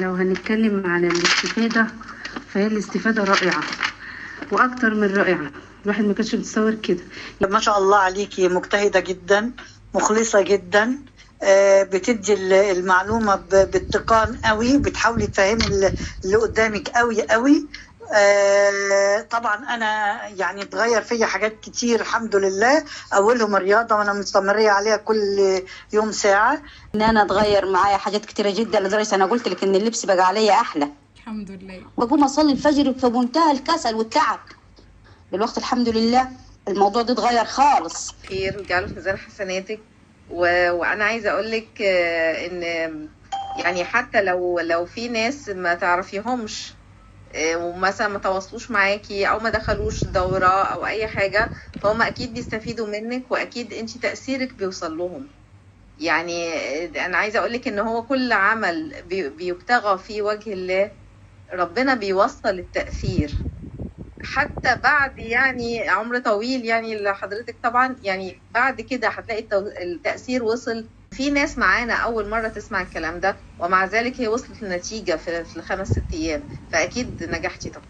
لو هنتكلم على الاستفادة فهي الاستفادة رائعة وأكتر من رائعة. الواحد ما كانش متصور كده. ما شاء الله عليكي، مجتهدة جدا، مخلصة جدا، بتدي المعلومة باتقان قوي، بتحاولي تفهمي اللي قدامك قوي قوي. طبعا انا يعني اتغير فيا حاجات كتير الحمد لله، اولهم الرياضه وانا مستمريه عليها كل يوم ساعه. ان انا اتغير معايا حاجات كتيره جدا، لدرجه انا قلت لك ان اللبس بقى عليا احلى الحمد لله. بقوم اصلي الفجر في منتهى الكسل والتعب. دلوقتي الحمد لله الموضوع ده اتغير خالص. خير وجعله في ميزان حسناتك. وانا عايزه اقول لك ان يعني حتى لو في ناس ما تعرفيهمش ومثلا ما تواصلوش معاكي او ما دخلوش دوره او اي حاجه، فهم اكيد بيستفيدوا منك، واكيد انت تاثيرك بيوصل لهم. يعني انا عايزه اقول لك ان هو كل عمل بيبتغى في وجه الله ربنا بيوصل التاثير حتى بعد يعني عمر طويل، يعني لحضرتك طبعا، يعني بعد كده هتلاقي التأثير وصل. في ناس معانا أول مرة تسمع الكلام ده ومع ذلك هي وصلت لنتيجة في 5-6 أيام، فأكيد نجحتي طبعا.